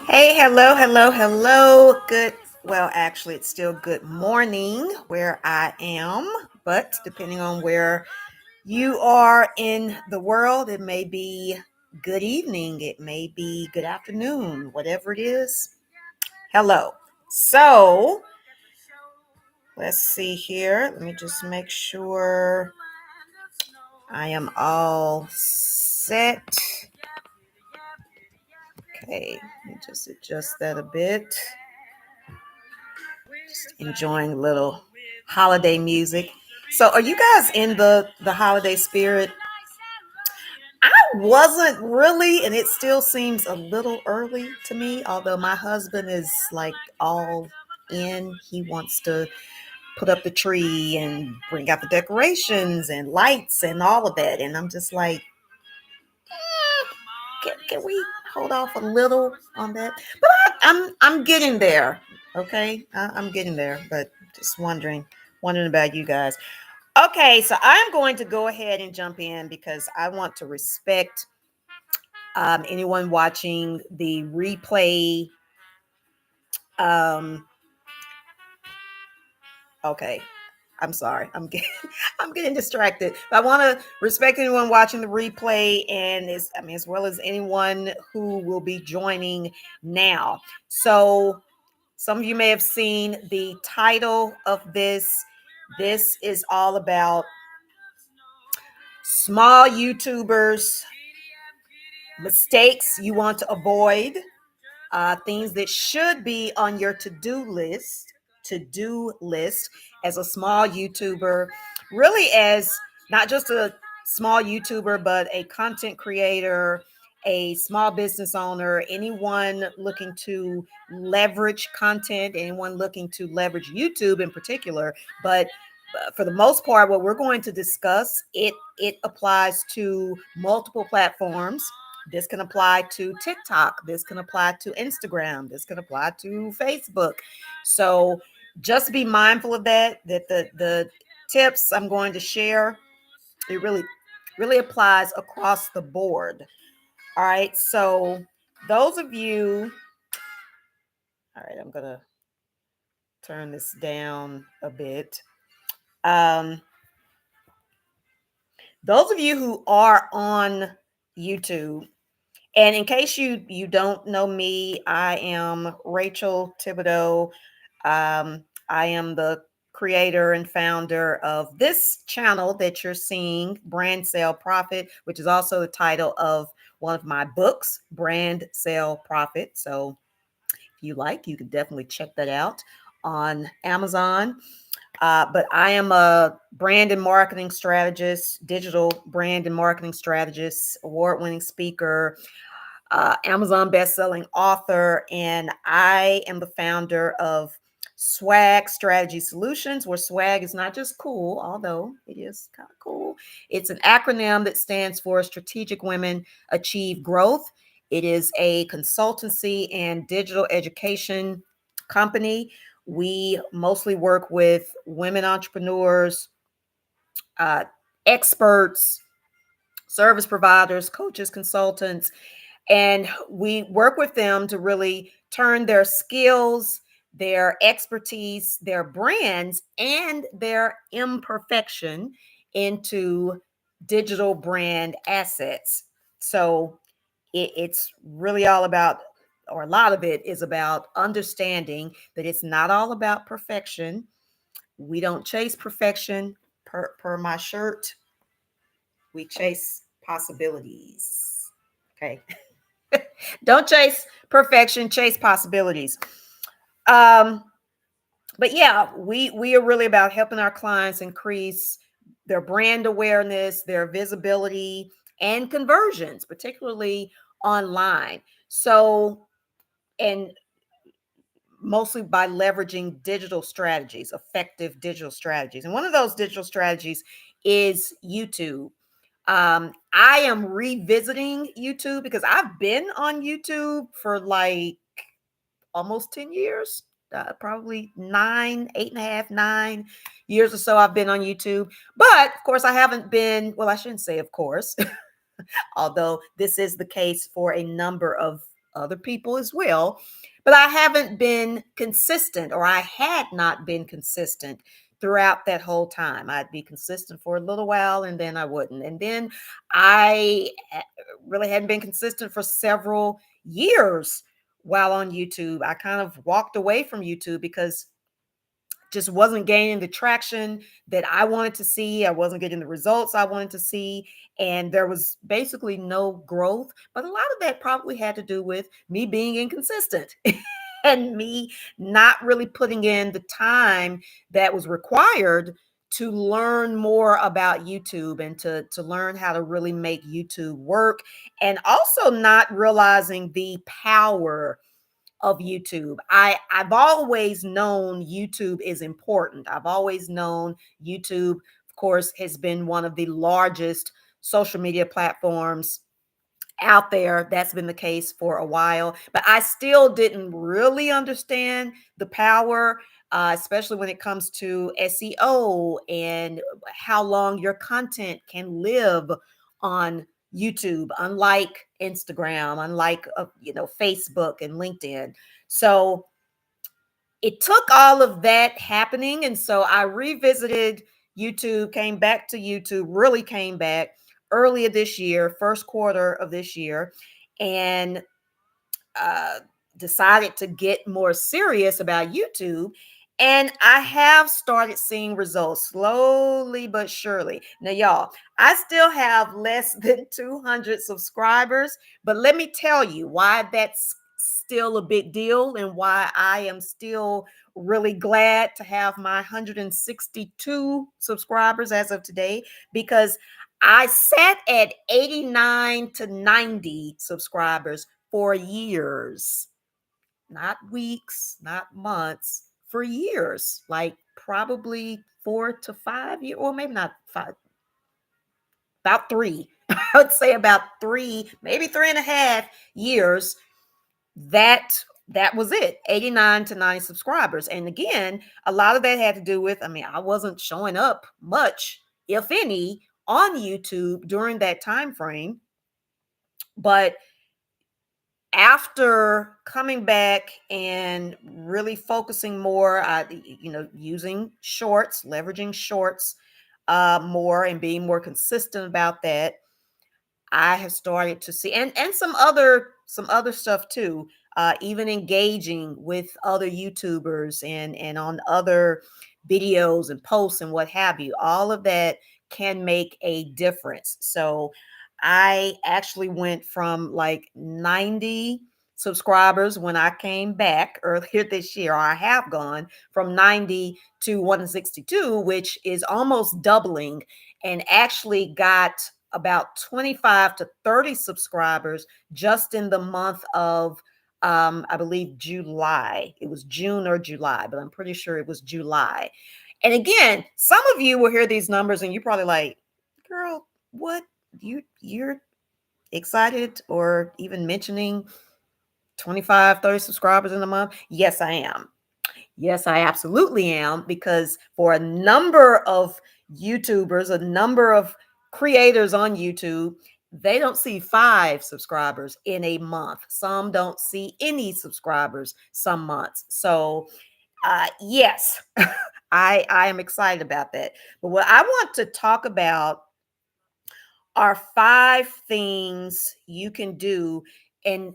Hey, hello. Well, actually, it's still good morning where I am, but depending on where you are in the world, it may be good evening, it may be good afternoon, whatever it is. Hello. So, let's see here. Let me just make sure I am all set. Okay, let me just adjust that a bit. Just enjoying a little holiday music. So, are you guys in the holiday spirit? I wasn't really, and it still seems a little early to me. Although my husband is like all in, he wants to put up the tree and bring out the decorations and lights and all of that, and I'm just like, can we hold off a little on that? But I'm getting there. Okay, I'm getting there, but just wondering about you guys. Okay, so I'm going to go ahead and jump in because I want to respect anyone watching the replay. Um, okay, I'm sorry. I'm getting distracted. But I want to respect anyone watching the replay and as well as anyone who will be joining now. So some of you may have seen the title of this. This is all about small YouTubers, mistakes you want to avoid, things that should be on your to-do list as a small YouTuber, really as not just a small YouTuber, but a content creator, a small business owner, anyone looking to leverage content, anyone looking to leverage YouTube in particular. But for the most part, what we're going to discuss, it applies to multiple platforms. This can apply to TikTok. This can apply to Instagram. This can apply to Facebook. So just be mindful of that the tips I'm going to share, it really applies across the board. All right. So those of you, all right, I'm going to turn this down a bit. Those of you who are on YouTube, and in case you don't know me, I am Rachel Thibodeau. I am the creator and founder of this channel that you're seeing, Brand Sale Profit, which is also the title of one of my books, Brand Sale Profit. So if you like, you can definitely check that out on Amazon. But I am a brand and marketing strategist, digital brand and marketing strategist, award-winning speaker, Amazon best-selling author, and I am the founder of Swag Strategy Solutions, where swag is not just cool, although it is kind of cool. It's an acronym that stands for Strategic Women Achieve Growth. It is a consultancy and digital education company. We mostly work with women entrepreneurs, uh, experts, service providers, coaches, consultants, and we work with them to really turn their skills, their expertise, their brands, and their imperfection into digital brand assets. So it's really all about, or a lot of it is about understanding that it's not all about perfection. We don't chase perfection per my shirt. We chase possibilities. Okay. Don't chase perfection, chase possibilities. Um, but yeah, we are really about helping our clients increase their brand awareness, their visibility, and conversions, particularly online. So, and mostly by leveraging digital strategies, effective digital strategies. And one of those digital strategies is YouTube. I am revisiting YouTube because I've been on YouTube for like almost 10 years, probably 9 or so I've been on YouTube. But of course, I haven't been, well, I shouldn't say of course. although this is the case for a number of other people as well. But I haven't been consistent, or I had not been consistent throughout that whole time. I'd be consistent for a little while and then I wouldn't. And then I really hadn't been consistent for several years while on YouTube. I kind of walked away from YouTube because just wasn't gaining the traction that I wanted to see. I wasn't getting the results I wanted to see. And there was basically no growth. But a lot of that probably had to do with me being inconsistent and me not really putting in the time that was required to learn more about YouTube and to learn how to really make YouTube work. And also not realizing the power of YouTube. I've always known YouTube is important. I've always known YouTube, of course, has been one of the largest social media platforms out there. That's been the case for a while, but I still didn't really understand the power, especially when it comes to SEO and how long your content can live on YouTube, unlike Instagram, unlike Facebook and LinkedIn. So it took all of that happening, and so I revisited YouTube, came back to YouTube, really came back earlier this year, first quarter of this year, and uh, decided to get more serious about YouTube. And I have started seeing results slowly but surely. Now, y'all, I still have less than 200 subscribers, but let me tell you why that's still a big deal and why I am still really glad to have my 162 subscribers as of today, because I sat at 89 to 90 subscribers for years, not weeks, not months, for years, like probably 4 to 5 years, or maybe not five, about three. I would say about three, maybe 3.5 years. That was it, 89 to 90 subscribers. And again, a lot of that had to do with, I mean, I wasn't showing up much, if any, on YouTube during that time frame. But after coming back and really focusing more, using shorts, leveraging shorts more, and being more consistent about that, I have started to see, and some other stuff too. Even engaging with other YouTubers and on other videos and posts and what have you. All of that can make a difference. So I actually went from like 90 subscribers when I came back earlier this year. Or I have gone from 90 to 162, which is almost doubling, and actually got about 25 to 30 subscribers just in the month of I believe July. It was June or July, but I'm pretty sure it was July. And again, some of you will hear these numbers and you're probably like, girl, what? You're excited or even mentioning 25, 30 subscribers in a month? Yes, I am. Yes, I absolutely am, because for a number of YouTubers, a number of creators on YouTube, they don't see 5 subscribers in a month. Some don't see any subscribers some months. So, yes, I am excited about that. But what I want to talk about are 5 things you can do, and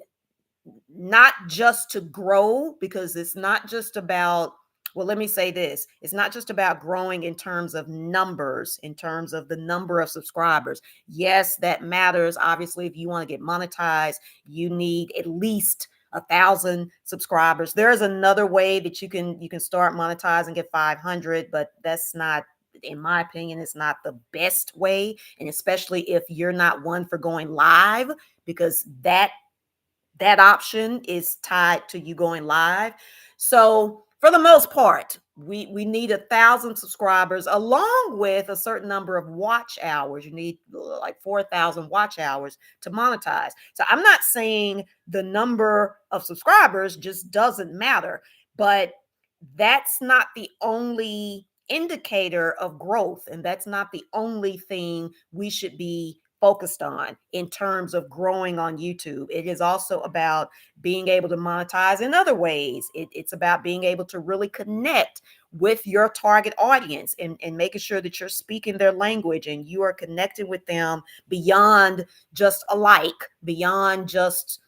not just to grow, because it's not just about, well, let me say this, it's not just about growing in terms of numbers, in terms of the number of subscribers. Yes, that matters. Obviously, if you want to get monetized, you need at least 1,000 subscribers. There's another way that you can start monetizing at 500, but that's not, in my opinion, it's not the best way. And especially if you're not one for going live, because that option is tied to you going live. So for the most part, we need 1,000 subscribers along with a certain number of watch hours. You need like 4,000 watch hours to monetize. So I'm not saying the number of subscribers just doesn't matter, but that's not the only indicator of growth, and that's not the only thing we should be focused on in terms of growing on YouTube. It is also about being able to monetize in other ways. It's about being able to really connect with your target audience and making sure that you're speaking their language and you are connecting with them beyond just a like, beyond just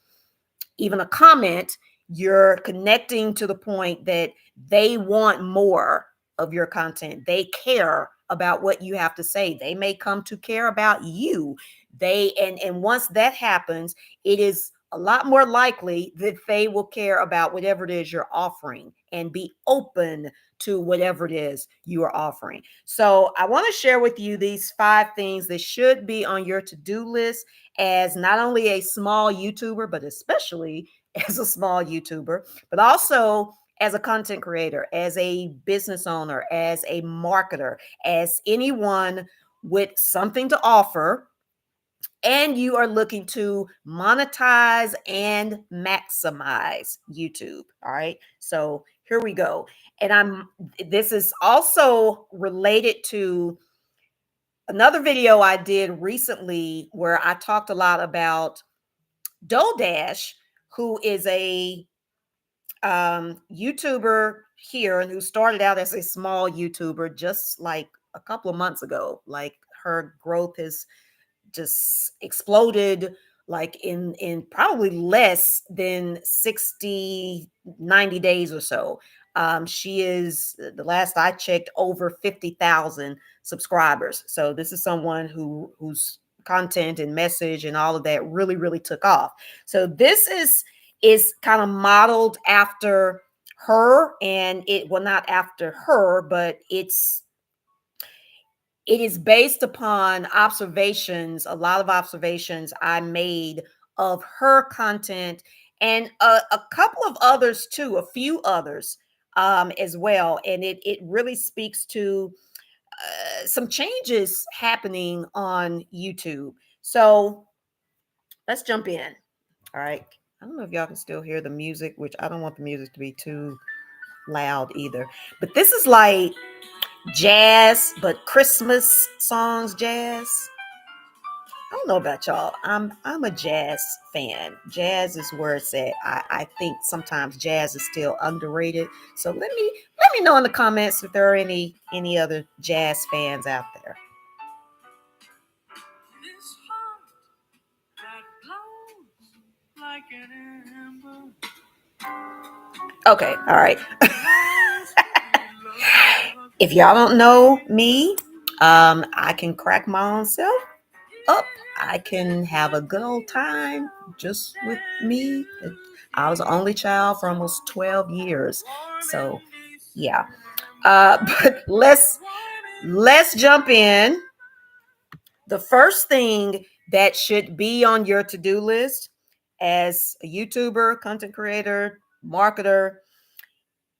even a comment. You're connecting to the point that they want more of your content. They care about what you have to say. They may come to care about you. And once that happens, it is a lot more likely that they will care about whatever it is you're offering and be open to whatever it is you are offering. So I want to share with you these 5 things that should be on your to-do list as not only a small YouTuber, but especially as a small YouTuber, but also as a content creator, as a business owner, as a marketer, as anyone with something to offer, and you are looking to monetize and maximize YouTube. All right. So here we go. And this is also related to another video I did recently where I talked a lot about Dash, who is a YouTuber here and who started out as a small YouTuber just like a couple of months ago. Like her growth has just exploded like in probably less than 60-90 days or so. She is, the last I checked, over 50,000 subscribers. So this is someone whose content and message and all of that really took off. So this is kind of modeled after her, and it, well, not after her, but it is based upon observations, a lot of observations I made of her content and a couple of others too, a few others as well. And it really speaks to some changes happening on YouTube. So let's jump in. All right. I don't know if y'all can still hear the music, which I don't want the music to be too loud either. But this is like jazz, but Christmas songs jazz. I don't know about y'all. I'm a jazz fan. Jazz is where it's at. I think sometimes jazz is still underrated. So let me know in the comments if there are any other jazz fans out there. Okay, all right. If y'all don't know me, I can crack my own self up. I can have a good old time just with me. I was the only child for almost 12 years. So yeah. But let's jump in. The first thing that should be on your to-do list as a YouTuber, content creator, marketer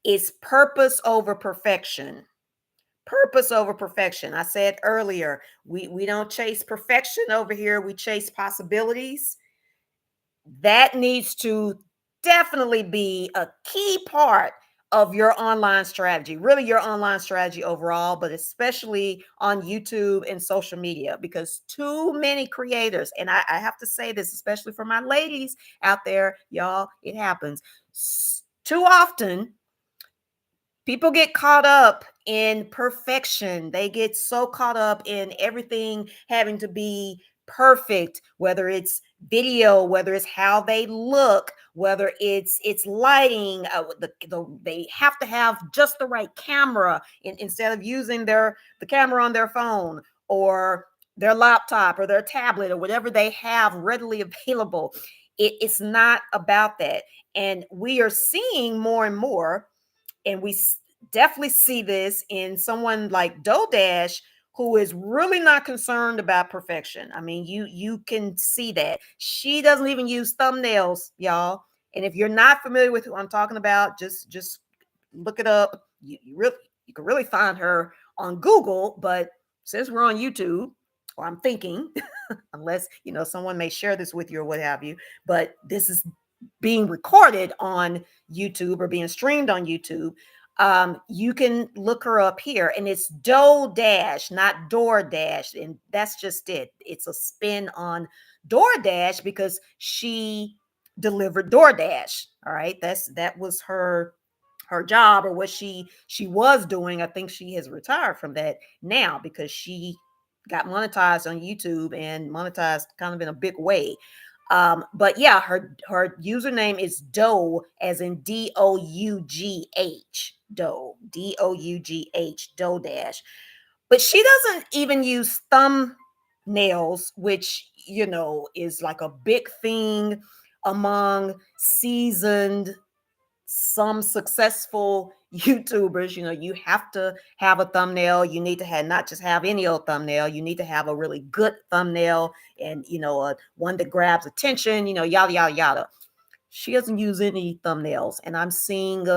is purpose over perfection. Purpose over perfection. I said earlier, we don't chase perfection over here. We chase possibilities. That needs to definitely be a key part of your online strategy, really your online strategy overall, but especially on YouTube and social media, because too many creators, and I have to say this, especially for my ladies out there, y'all, it happens too often. People get caught up in perfection. They get so caught up in everything having to be perfect, whether it's video, whether it's how they look, whether it's lighting. They have to have just the right camera instead of using the camera on their phone or their laptop or their tablet or whatever they have readily available. It's not about that. And we are seeing more and more, and definitely see this in someone like Dash, who is really not concerned about perfection. I mean, you can see that she doesn't even use thumbnails, y'all. And if you're not familiar with who I'm talking about, just look it up. You can really find her on Google, but since we're on YouTube, or I'm thinking, unless someone may share this with you or what have you, but this is being recorded on YouTube or being streamed on YouTube. You can look her up here, and it's Doe Dash, not DoorDash, and that's just it. It's a spin on DoorDash because she delivered DoorDash. All right, that was her job, or what she was doing. I think she has retired from that now because she got monetized on YouTube and monetized kind of in a big way. But yeah, her username is Dough, as in Dough, Dough Dash. But she doesn't even use thumbnails, which is like a big thing among seasoned, some successful YouTubers. You have to have a thumbnail. You need to have, not just have any old thumbnail. You need to have a really good thumbnail, and one that grabs attention. Yada yada yada. She doesn't use any thumbnails, and I'm seeing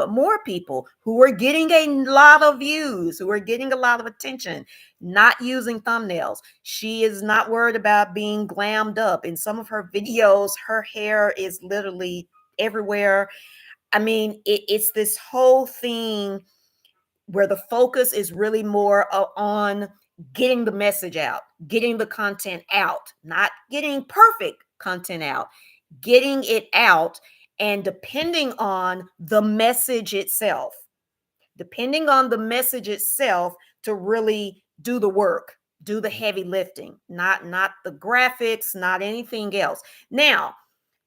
more people who are getting a lot of views, who are getting a lot of attention, not using thumbnails. She is not worried about being glammed up. In some of her videos, her hair is literally everywhere. I mean, it's this whole thing where the focus is really more on getting the message out, getting the content out, not getting perfect content out, getting it out, and depending on the message itself to really do the work, do the heavy lifting, not the graphics, not anything else. Now,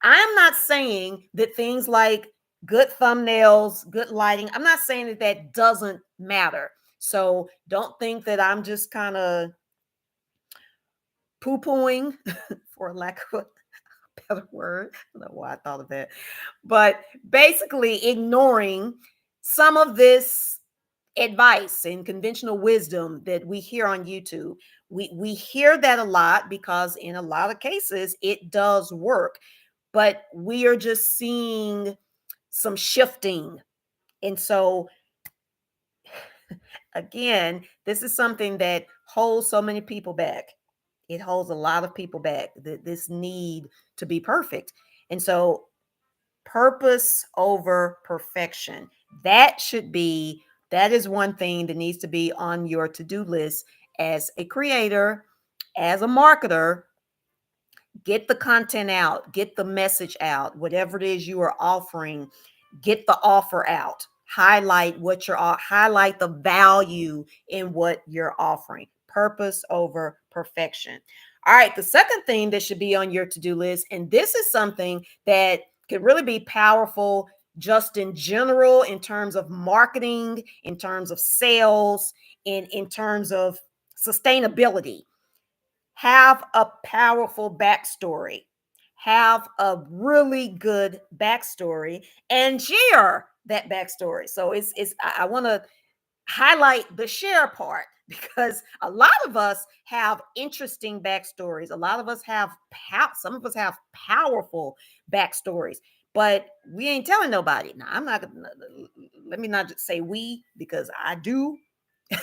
I'm not saying that things like good thumbnails, good lighting, I'm not saying that that doesn't matter. So don't think that I'm just kind of poo pooing, for lack of a better word. I don't know why I thought of that. But basically, ignoring some of this advice and conventional wisdom that we hear on YouTube. We hear that a lot because in a lot of cases it does work, but we are just seeing some shifting. And so, again, this is something that holds so many people back. It holds a lot of people back, this need to be perfect. And so, purpose over perfection. That is one thing that needs to be on your to-do list as a creator, as a marketer. Get the content out, get the message out, whatever it is you are offering, get the offer out. Highlight the value in what you're offering. Purpose over perfection. All right, the second thing that should be on your to-do list, and this is something that could really be powerful just in general, in terms of marketing, in terms of sales, in terms of sustainability. Have a powerful backstory. Have a really good backstory and share that backstory. So I want to highlight the share part because a lot of us have interesting backstories. A lot of us have some of us have powerful backstories, but we ain't telling nobody. Now, I'm not gonna, let me not just say we, because I do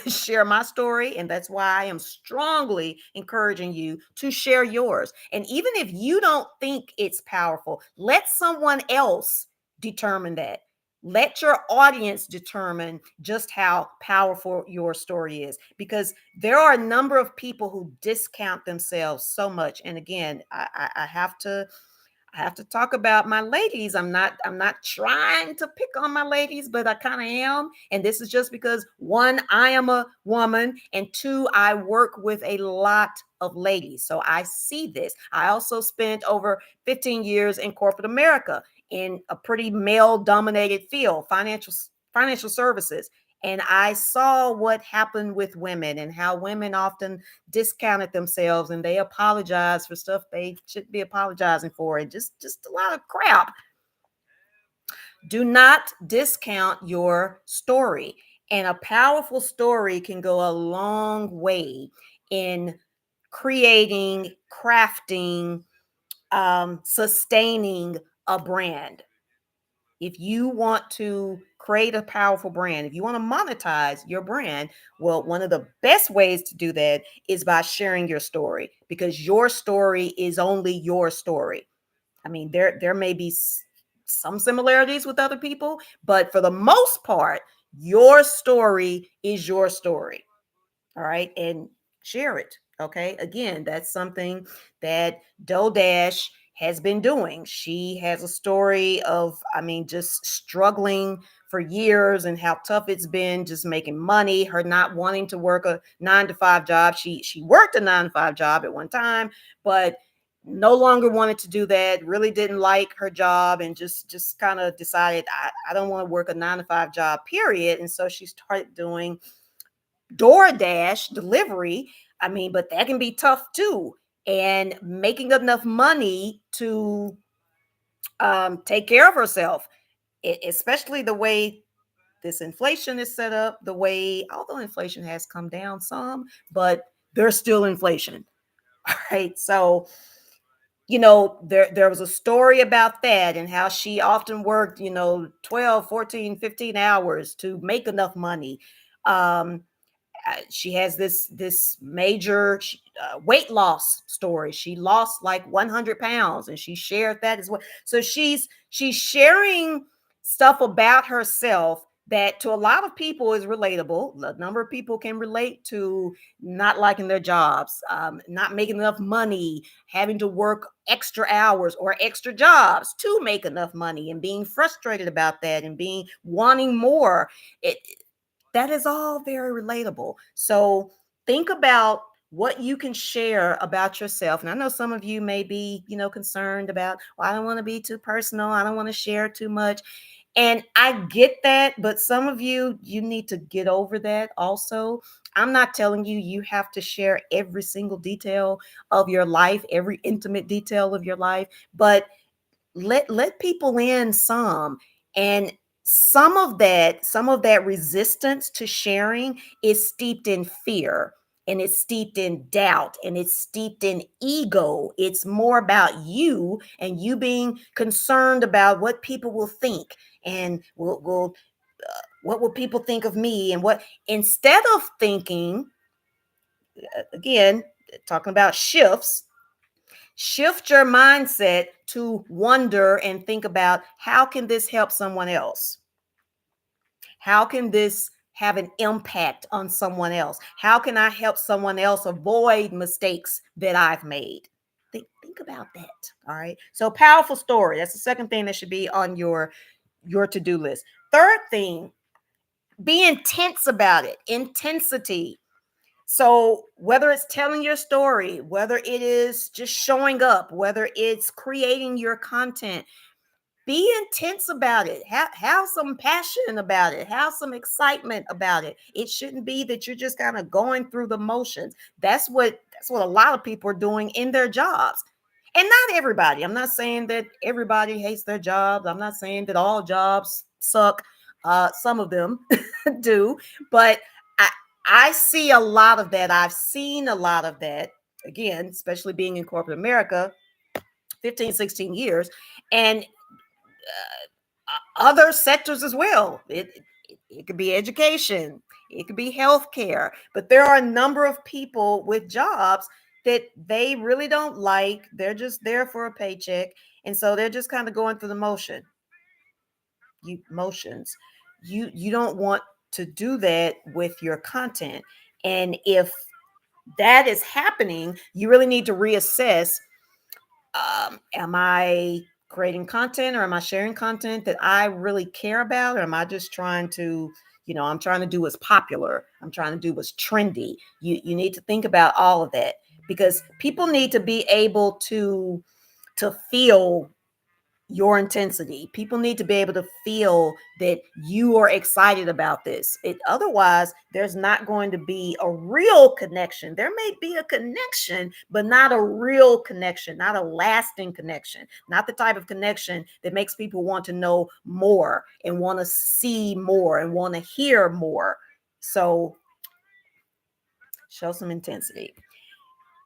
share my story, and that's why I am strongly encouraging you to share yours. And even if you don't think it's powerful, let someone else determine that. Let your audience determine just how powerful your story is, because there are a number of people who discount themselves so much. And again, I have to talk about my ladies. I'm not trying to pick on my ladies, but I kind of am. And this is just because, one, I am a woman, and two, I work with a lot of ladies. So I see this. I also spent over 15 years in corporate America in a pretty male dominated field, financial services. And I saw what happened with women and how women often discounted themselves, and they apologized for stuff they should be apologizing for, and just a lot of crap. Do not discount your story. And a powerful story can go a long way in creating, crafting, sustaining a brand. If you want to create a powerful brand, if you want to monetize your brand, well, one of the best ways to do that is by sharing your story, because your story is only your story. I mean, there may be some similarities with other people, but for the most part, your story is your story. All right. And share it. Okay. Again, that's something that Doe Dash has been doing. She has a story of, I mean, just struggling for years and how tough it's been just making money, her not wanting to work a 9 to 5 job. She worked a 9 to 5 job at one time, but no longer wanted to do that, really didn't like her job, and just kind of decided I don't want to work a 9 to 5 job, period. And so she started doing DoorDash delivery. I mean, but that can be tough too. And making enough money to take care of herself, especially the way this inflation is set up, the way, although inflation has come down some, but there's still inflation. All right. So, there was a story about that and how she often worked, 12, 14, 15 hours to make enough money. Um, she has this major weight loss story. She lost like 100 pounds, and she shared that as well. So she's sharing stuff about herself that to a lot of people is relatable. A number of people can relate to not liking their jobs, not making enough money, having to work extra hours or extra jobs to make enough money, and being frustrated about that and being wanting more. That is all very relatable. So think about what you can share about yourself. And I know some of you may be, concerned about, well, I don't want to be too personal. I don't want to share too much. And I get that, but some of you need to get over that also. I'm not telling you have to share every single detail of your life, every intimate detail of your life, but let people in some. And some of that resistance to sharing is steeped in fear, and it's steeped in doubt, and it's steeped in ego. It's more about you, and you being concerned about what people will think, and what will people think of me, and what, instead of thinking, again, talking about shifts. Shift your mindset to wonder and think about, how can this help someone else? How can this have an impact on someone else? How can I help someone else avoid mistakes that I've made? Think about that. All right. So powerful story. That's the second thing that should be on your to-do list. Third thing, be intense about it. Intensity. So, whether it's telling your story, whether it is just showing up, whether it's creating your content, be intense about it. Have some passion about it. Have some excitement about it. It shouldn't be that you're just kind of going through the motions. That's what a lot of people are doing in their jobs. And not everybody. I'm not saying that everybody hates their jobs. I'm not saying that all jobs suck. Some of them do, but I I see a lot of that. I've seen a lot of that, again, especially being in corporate America, 15, 16 years, and other sectors as well. It could be education, it could be healthcare, but there are a number of people with jobs that they really don't like. They're just there for a paycheck, and so they're just kind of going through the motions. You don't want to do that with your content. And if that is happening, you really need to reassess, am I creating content, or am I sharing content that I really care about? Or am I just trying to, I'm trying to do what's popular. I'm trying to do what's trendy. You need to think about all of that, because people need to be able to feel your intensity. People need to be able to feel that you are excited about this. Otherwise, there's not going to be a real connection. There may be a connection, but not a real connection, not a lasting connection, not the type of connection that makes people want to know more and want to see more and want to hear more. So show some intensity.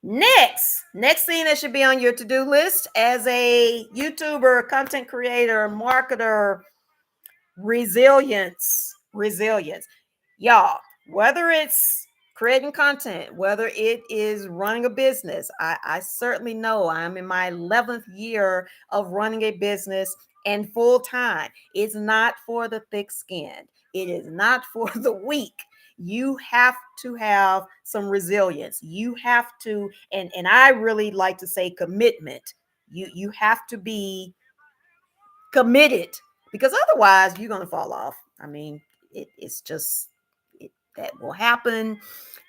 Next thing that should be on your to-do list as a YouTuber, content creator, marketer: resilience. Y'all, whether it's creating content, whether it is running a business. I certainly know I'm in my 11th year of running a business and full time. It's not for the thick skinned, it is not for the weak. You have to have some resilience. You have to, and I really like to say commitment. You have to be committed, because otherwise you're going to fall off. I mean, it's just that will happen.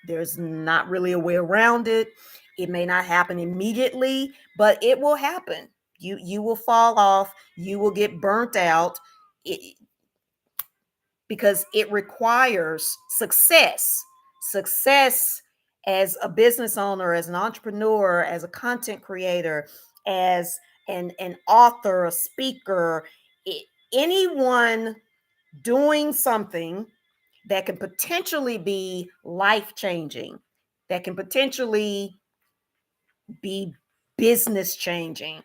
There's not really a way around it. It may not happen immediately, but it will happen. You will fall off. You will get burnt out. It, because it requires success as a business owner, as an entrepreneur, as a content creator, as an author, a speaker, anyone doing something that can potentially be life changing, that can potentially be business changing,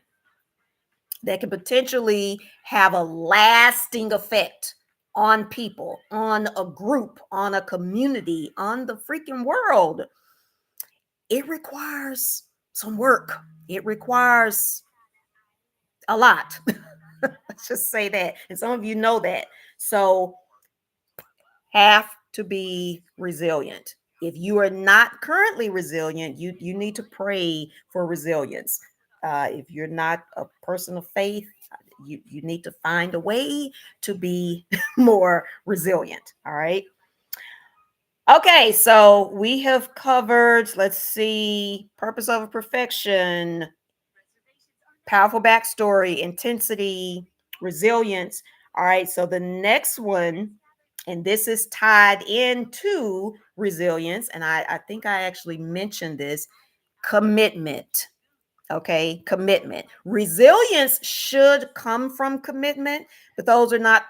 that can potentially have a lasting effect on people, on a group, on a community, on the freaking world. It requires some work. It requires a lot. Let's just say that. And some of you know that. So, have to be resilient. If you are not currently resilient, you need to pray for resilience. If you're not a person of faith, you need to find a way to be more resilient. All right. Okay, so we have covered, let's see, purpose over perfection, powerful backstory, intensity, resilience. All right, so the next one, and this is tied into resilience, and I think I actually mentioned this, commitment. Okay, commitment. Resilience should come from commitment, but those are not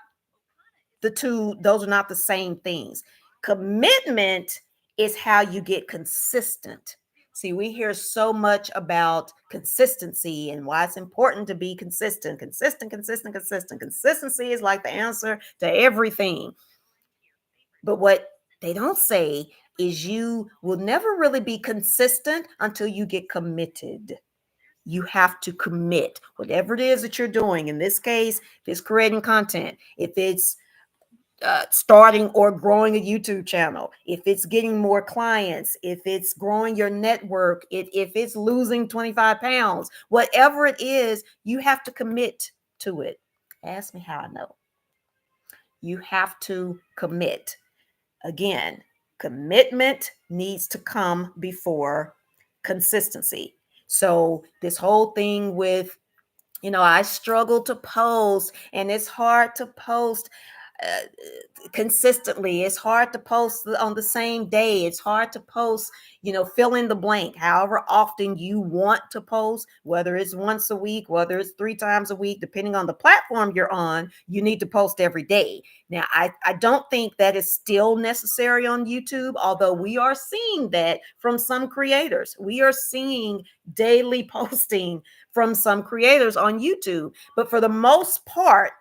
the same things. Commitment is how you get consistent. See, we hear so much about consistency and why it's important to be consistent. Consistency is like the answer to everything. But what they don't say is you will never really be consistent until you get committed. You have to commit whatever it is that you're doing. In this case, if it's creating content, if it's starting or growing a YouTube channel, if it's getting more clients, if it's growing your network, if it's losing 25 pounds, whatever it is, you have to commit to it. Ask me how I know. You have to commit. Again, commitment needs to come before consistency. So, this whole thing with, I struggle to post, and it's hard to post uh, consistently. It's hard to post on the same day. It's hard to post, fill in the blank, however often you want to post, whether it's once a week, whether it's 3 times a week, depending on the platform you're on, you need to post every day. Now, I don't think that is still necessary on YouTube, although we are seeing that from some creators. We are seeing daily posting from some creators on YouTube. But for the most part,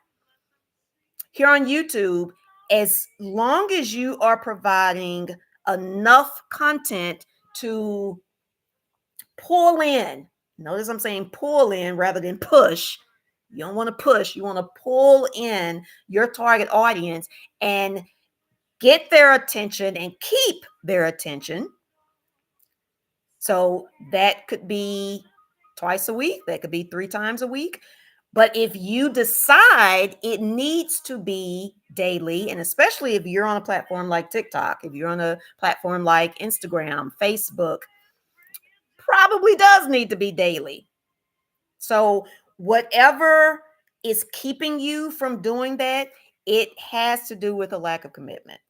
here on YouTube, as long as you are providing enough content to pull in, notice I'm saying pull in rather than push. You don't want to push, you want to pull in your target audience and get their attention and keep their attention. So that could be twice a week, that could be 3 times a week. But if you decide it needs to be daily, and especially if you're on a platform like TikTok, if you're on a platform like Instagram, Facebook, probably does need to be daily. So whatever is keeping you from doing that, it has to do with a lack of commitment.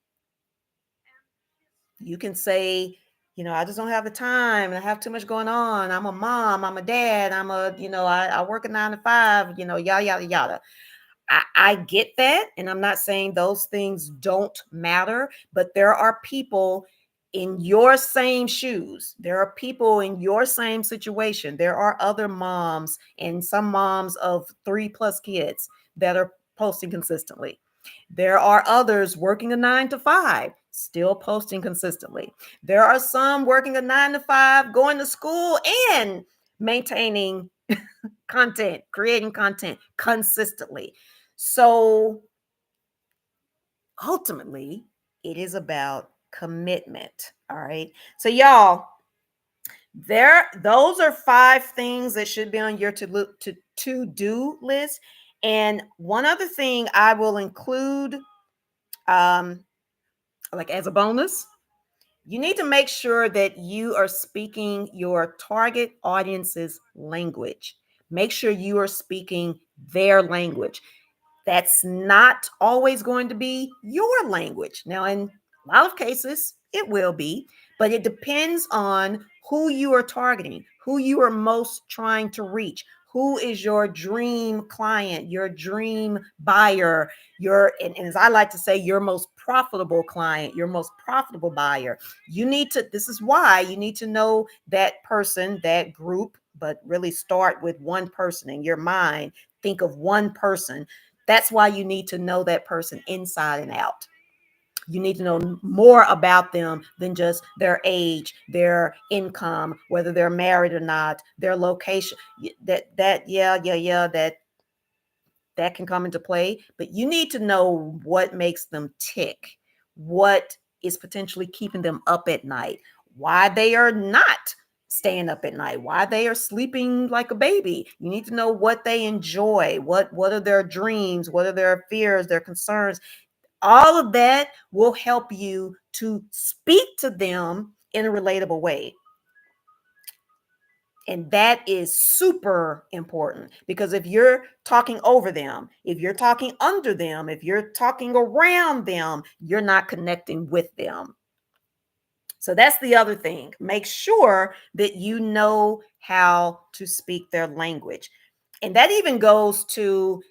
You can say, I just don't have the time and I have too much going on. I'm a mom, I'm a dad, I work a 9 to 5, yada, yada, yada. I get that. And I'm not saying those things don't matter, but there are people in your same shoes. There are people in your same situation. There are other moms and some moms of 3+ kids that are posting consistently. There are others working a 9 to 5 still posting consistently. There are some working a 9 to 5, going to school, and maintaining content, creating content consistently. So ultimately, it is about commitment. All right. So, y'all, those are 5 things that should be on your to-do list. And one other thing I will include, um, like as a bonus, you need to make sure that you are speaking your target audience's language. Make sure you are speaking their language. That's not always going to be your language. Now, in a lot of cases, it will be, but it depends on who you are targeting, who you are most trying to reach, who is your dream client, your dream buyer, and as I like to say, your most profitable client, your most profitable buyer. This is why you need to know that person, that group, but really start with one person in your mind. Think of one person. That's why you need to know that person inside and out. You need to know more about them than just their age, their income, whether they're married or not, their location. That can come into play, but you need to know what makes them tick, what is potentially keeping them up at night, why they are not staying up at night, why they are sleeping like a baby. You need to know what they enjoy, what are their dreams, what are their fears, their concerns. All of that will help you to speak to them in a relatable way. And that is super important, because if you're talking over them, if you're talking under them, if you're talking around them, you're not connecting with them. So that's the other thing. Make sure that you know how to speak their language. And that even goes to,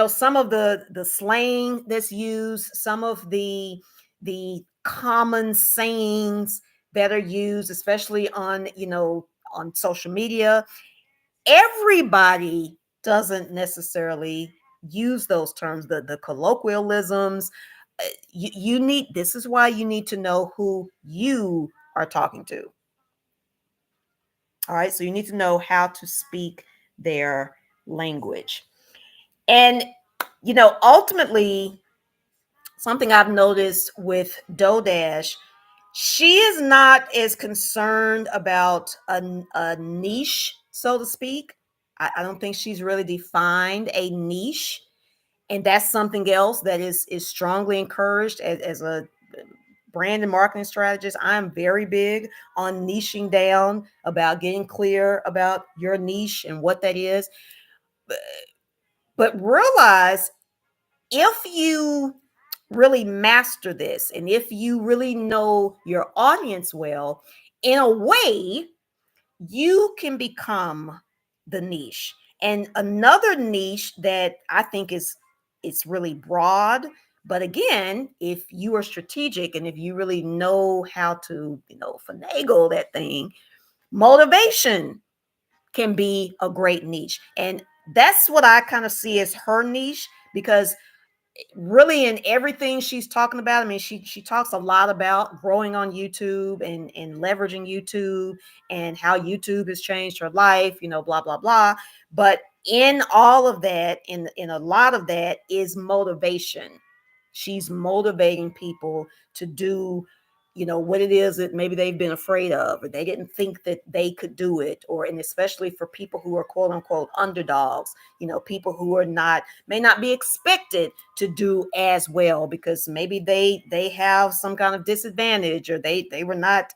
some of the slang that's used, some of the common sayings that are used, especially on social media. Everybody doesn't necessarily use those terms, the colloquialisms. This is why you need to know who you are talking to. All right, so you need to know how to speak their language. And ultimately, something I've noticed with Dodash, she is not as concerned about a niche, so to speak. I don't think she's really defined a niche. And that's something else that is strongly encouraged as a brand and marketing strategist. I'm very big on niching down, about getting clear about your niche and what that is. But realize, if you really master this, and if you really know your audience well, in a way, you can become the niche. And another niche that I think it's really broad, but again, if you are strategic and if you really know how to, finagle that thing, motivation can be a great niche. And that's what I kind of see as her niche, because really in everything she's talking about, I mean, she talks a lot about growing on YouTube and leveraging YouTube and how YouTube has changed her life, blah blah blah. But in all of that, in a lot of that, is motivation. She's motivating people to do, what it is that maybe they've been afraid of, or they didn't think that they could do it, and especially for people who are quote unquote underdogs, people who may not be expected to do as well, because maybe they have some kind of disadvantage, or they were not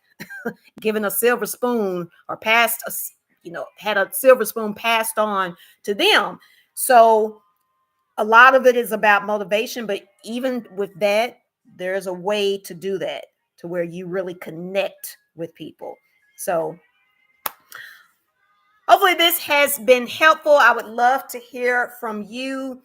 given a silver spoon, or had a silver spoon passed on to them. So a lot of it is about motivation, but even with that, there's a way to do that to where you really connect with people. So hopefully this has been helpful. I would love to hear from you.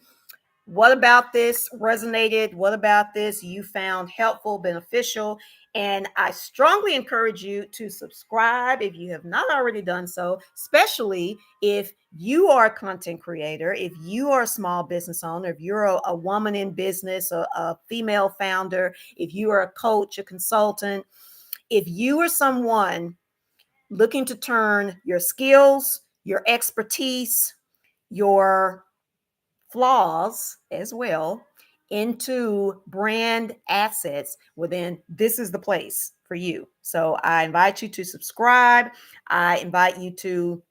what about this resonated? What about this you found helpful, beneficial? And I strongly encourage you to subscribe if you have not already done so, especially if you are a content creator, if you are a small business owner, if you're a woman in business, a female founder, if you are a coach, a consultant, if you are someone looking to turn your skills, your expertise, your flaws as well into brand assets, well, then this is the place for you. So I invite you to subscribe. I invite you to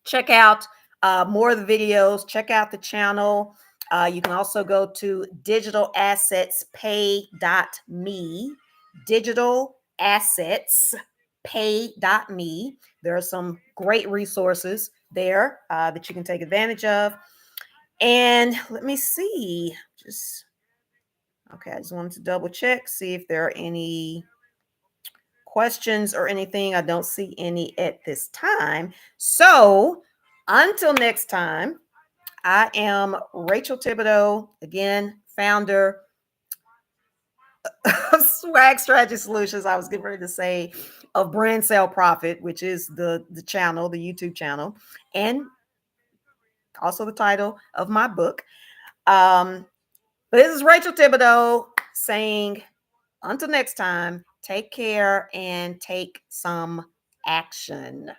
check out more of the videos, check out the channel. You can also go to digitalassets.pay.me, digitalassets.pay.me. There are some great resources there that you can take advantage of. And let me see, just okay, I just wanted to double check, see if there are any questions or anything. I don't see any at this time. So until next time, I am Rachel Thibodeau, again, founder of Swag Strategy Solutions. I was getting ready to say of Brand Sale Profit, which is the channel, the YouTube channel, and also the title of my book. But this is Rachel Thibodeau saying, until next time, take care and take some action.